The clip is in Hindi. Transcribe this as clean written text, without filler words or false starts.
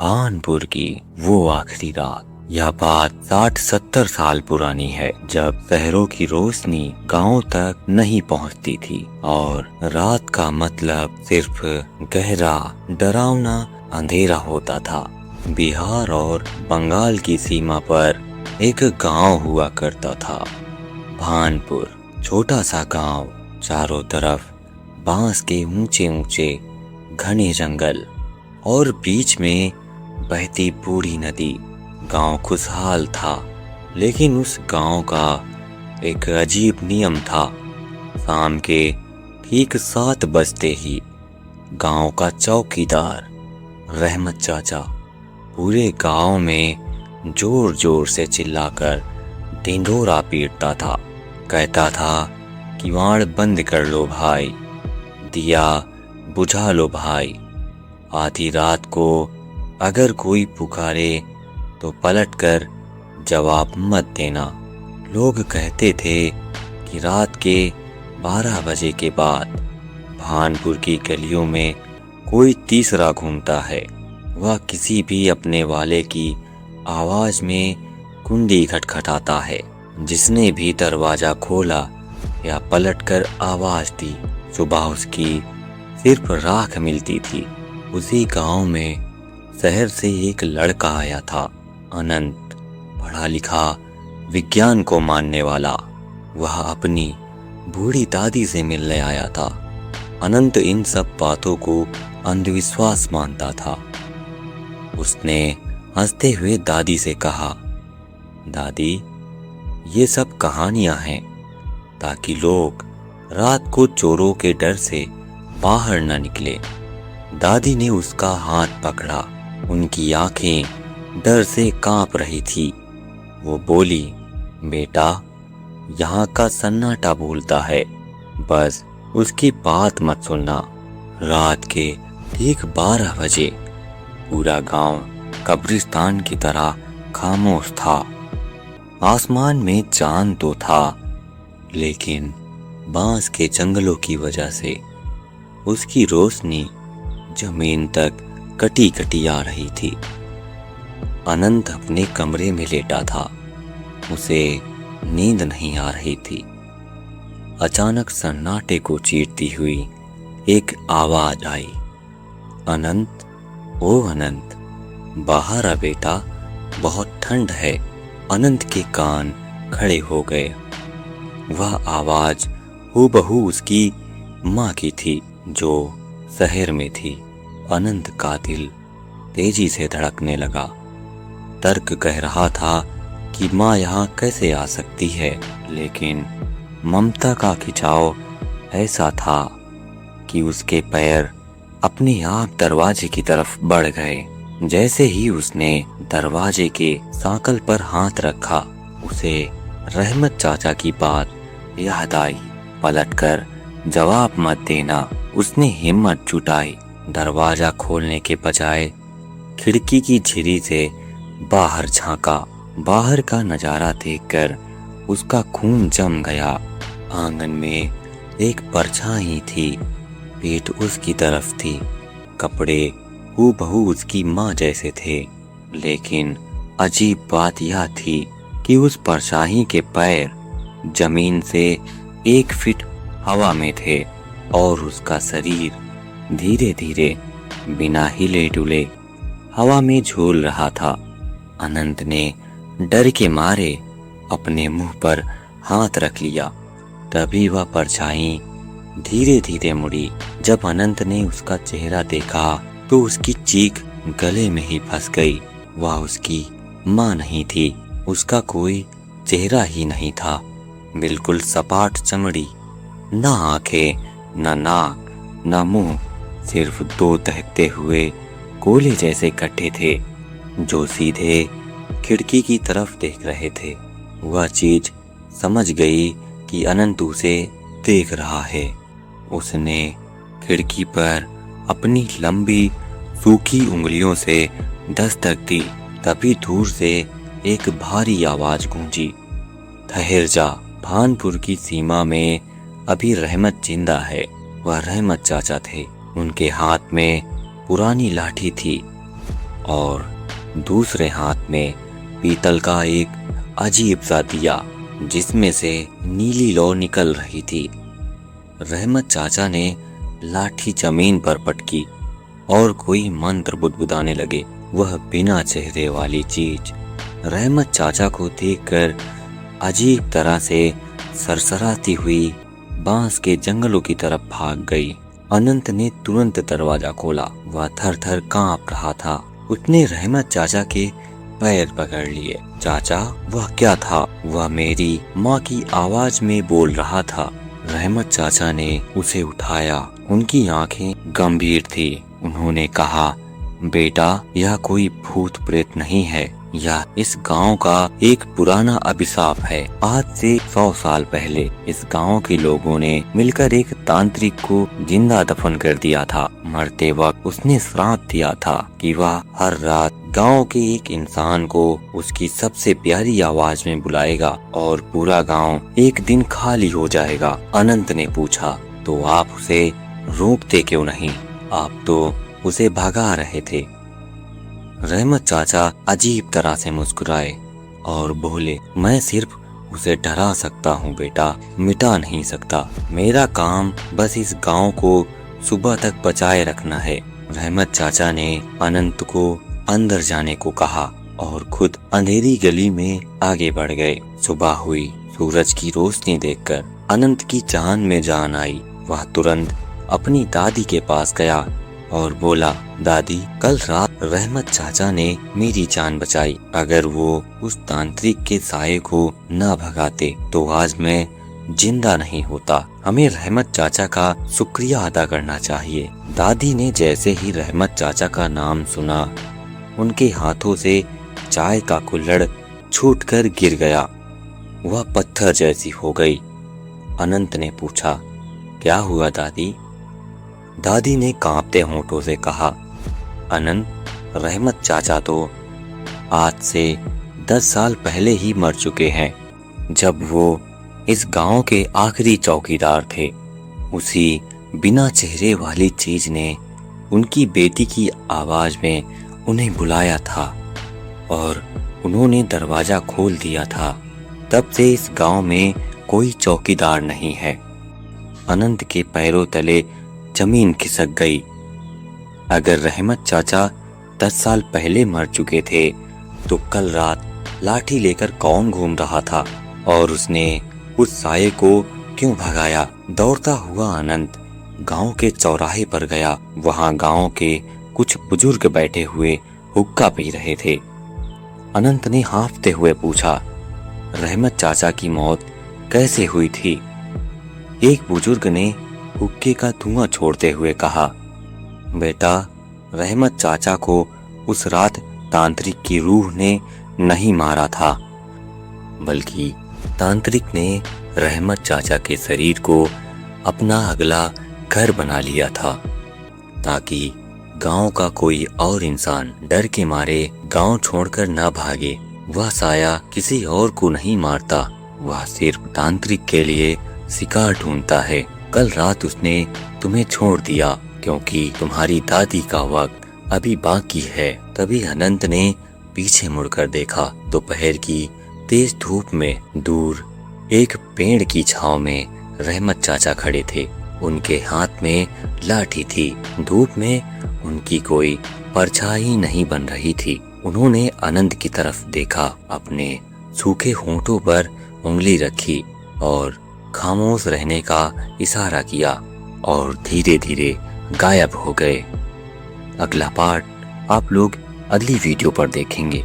भानपुर की वो आखिरी रात। यह बात 60-70 साल पुरानी है, जब शहरों की रोशनी गांवों तक नहीं पहुंचती थी और रात का मतलब सिर्फ गहरा डरावना अंधेरा होता था। बिहार और बंगाल की सीमा पर एक गांव हुआ करता था, भानपुर। छोटा सा गांव, चारों तरफ बांस के ऊंचे ऊंचे घने जंगल और बीच में बहती बूढ़ी नदी। गांव खुशहाल था, लेकिन उस गांव का एक अजीब नियम था। शाम के ठीक 7 बजते ही गांव का चौकीदार रहमत चाचा पूरे गांव में जोर जोर से चिल्लाकर ढिंढोरा पीटता था। कहता था, किवाड़ बंद कर लो भाई, दिया बुझा लो भाई। आधी रात को अगर कोई पुकारे तो पलटकर जवाब मत देना। लोग कहते थे कि रात के 12 बजे के बाद भानपुर की गलियों में कोई तीसरा घूमता है। वह किसी भी अपने वाले की आवाज में कुंडी खटखटाता है। जिसने भी दरवाजा खोला या पलटकर आवाज दी, सुबह उसकी सिर्फ राख मिलती थी। उसी गांव में शहर से एक लड़का आया था, अनंत, पढ़ा लिखा, विज्ञान को मानने वाला। वह अपनी बूढ़ी दादी से मिलने आया था। अनंत इन सब बातों को अंधविश्वास मानता था। उसने हंसते हुए दादी से कहा, दादी, ये सब कहानियां हैं ताकि लोग रात को चोरों के डर से बाहर न निकले। दादी ने उसका हाथ पकड़ा। उनकी आंखें डर से कांप रही थी। वो बोली, बेटा, यहाँ का सन्नाटा बोलता है, बस उसकी बात मत सुनना। रात के ठीक 12 बजे पूरा गांव कब्रिस्तान की तरह खामोश था। आसमान में चांद तो था, लेकिन बांस के जंगलों की वजह से उसकी रोशनी जमीन तक कटी कटी आ रही थी। अनंत अपने कमरे में लेटा था। उसे नींद नहीं आ रही थी। अचानक सन्नाटे को चीरती हुई एक आवाज आई, अनंत, ओ अनंत, बाहर आ बेटा, बहुत ठंड है। अनंत के कान खड़े हो गए। वह आवाज हूबहू उसकी माँ की थी, जो शहर में थी। अनंत का दिल तेजी से धड़कने लगा। तर्क कह रहा था कि माँ यहाँ कैसे आ सकती है, लेकिन ममता का खिंचाव ऐसा था कि उसके पैर अपने आप दरवाजे की तरफ बढ़ गए। जैसे ही उसने दरवाजे के सांकल पर हाथ रखा, उसे रहमत चाचा की बात याद आई। पलटकर जवाब मत देना, उसने हिम्मत जुटाई। दरवाजा खोलने के बजाय खिड़की की झिरी से बाहर झांका। बाहर का नजारा देखकर उसका खून जम गया। आंगन में एक परछाई थी, पीठ उसकी तरफ थी। कपड़े हूबहू उसकी माँ जैसे थे, लेकिन अजीब बात यह थी कि उस परछाई के पैर जमीन से 1 फीट हवा में थे और उसका शरीर धीरे धीरे बिना हिले डुले हवा में झूल रहा था। अनंत ने डर के मारे अपने मुंह पर हाथ रख लिया। तभी वह परछाई धीरे धीरे मुड़ी। जब अनंत ने उसका चेहरा देखा तो उसकी चीख गले में ही फंस गई। वह उसकी माँ नहीं थी। उसका कोई चेहरा ही नहीं था। बिल्कुल सपाट चमड़ी, ना आंखें, ना नाक, ना मुंह, सिर्फ 2 दहकते हुए कोयले जैसे गड्ढे थे जो सीधे खिड़की की तरफ देख रहे थे। वह चीज समझ गई कि अनंत उसे देख रहा है। उसने खिड़की पर अपनी लंबी सूखी उंगलियों से दस्तक दी। तभी दूर से एक भारी आवाज गूंजी, ठहर जा, भानपुर की सीमा में अभी रहमत जिंदा है। वह रहमत चाचा थे। उनके हाथ में पुरानी लाठी थी। और दूसरे हाथ में पीतल का एक अजीब सा दिया जिसमें से नीली लौ निकल रही थी। रहमत चाचा ने लाठी जमीन पर पटकी और कोई मंत्र बुदबुदाने लगे। वह बिना चेहरे वाली चीज रहमत चाचा को देखकर अजीब तरह से सरसराती हुई बांस के जंगलों की तरफ भाग गई। अनंत ने तुरंत दरवाजा खोला। वह थर थर कांप रहा था। उसने रहमत चाचा के पैर पकड़ लिए। चाचा, वह क्या था? वह मेरी माँ की आवाज में बोल रहा था। रहमत चाचा ने उसे उठाया। उनकी आंखें गंभीर थी। उन्होंने कहा, बेटा, यह कोई भूत प्रेत नहीं है, यह इस गांव का एक पुराना अभिशाप है। आज से 100 साल पहले इस गांव के लोगों ने मिलकर एक तांत्रिक को जिंदा दफन कर दिया था। मरते वक्त उसने श्राप दिया था कि वह हर रात गांव के एक इंसान को उसकी सबसे प्यारी आवाज में बुलाएगा और पूरा गांव एक दिन खाली हो जाएगा। अनंत ने पूछा, तो आप उसे रोकते क्यों नहीं? आप तो उसे भगा रहे थे। रहमत चाचा अजीब तरह से मुस्कुराए और बोले, मैं सिर्फ उसे डरा सकता हूँ बेटा, मिटा नहीं सकता। मेरा काम बस इस गांव को सुबह तक बचाए रखना है। रहमत चाचा ने अनंत को अंदर जाने को कहा और खुद अंधेरी गली में आगे बढ़ गए। सुबह हुई। सूरज की रोशनी देखकर अनंत की जान में जान आई। वह तुरंत अपनी दादी के पास गया और बोला, दादी, कल रात रहमत चाचा ने मेरी जान बचाई। अगर वो उस तांत्रिक के साये को न भगाते तो आज मैं जिंदा नहीं होता। हमें रहमत चाचा का शुक्रिया अदा करना चाहिए। दादी ने जैसे ही रहमत चाचा का नाम सुना, उनके हाथों से चाय का कुल्हड़ छूटकर गिर गया। वह पत्थर जैसी हो गई। अनंत ने पूछा, क्या हुआ दादी? दादी ने कांपते होंठों से कहा, अनंत, रहमत चाचा तो आज से 10 साल पहले ही मर चुके हैं, जब वो इस गांव के आखिरी चौकीदार थे। उसी बिना चेहरे वाली चीज ने उनकी बेटी की आवाज में उन्हें बुलाया था और उन्होंने दरवाजा खोल दिया था। तब से इस गांव में कोई चौकीदार नहीं है। अनंत के पैरों तले जमीन खिसक गई। अगर रहमत चाचा 10 साल पहले मर चुके थे तो कल रात लाठी लेकर कौन घूम रहा था और उसने उस साये को क्यों भगाया? दौड़ता हुआ अनंत गांव के चौराहे पर गया। वहां गांव के कुछ बुजुर्ग बैठे हुए हुक्का पी रहे थे। अनंत ने हांफते हुए पूछा, रहमत चाचा की मौत कैसे हुई थी? एक बुजुर्ग ने हुक्के का धुआं छोड़ते हुए कहा, बेटा, रहमत चाचा को उस रात तांत्रिक की रूह ने नहीं मारा था, बल्कि तांत्रिक ने रहमत चाचा के शरीर को अपना अगला घर बना लिया था, ताकि गांव का कोई और इंसान डर के मारे गांव छोड़कर न भागे। वह साया किसी और को नहीं मारता, वह सिर्फ तांत्रिक के लिए शिकार ढूंढता है। कल रात उसने तुम्हें छोड़ दिया क्योंकि तुम्हारी दादी का वक्त अभी बाकी है। तभी अनंत ने पीछे मुड़कर देखा। दोपहर की तेज धूप में दूर एक पेड़ की छांव में रहमत चाचा खड़े थे। उनके हाथ में लाठी थी। धूप में उनकी कोई परछाई नहीं बन रही थी। उन्होंने अनंत की तरफ देखा, अपने सूखे होंठों पर उंगली रखी और खामोश रहने का इशारा किया और धीरे धीरे गायब हो गए। अगला पार्ट आप लोग अगली वीडियो पर देखेंगे।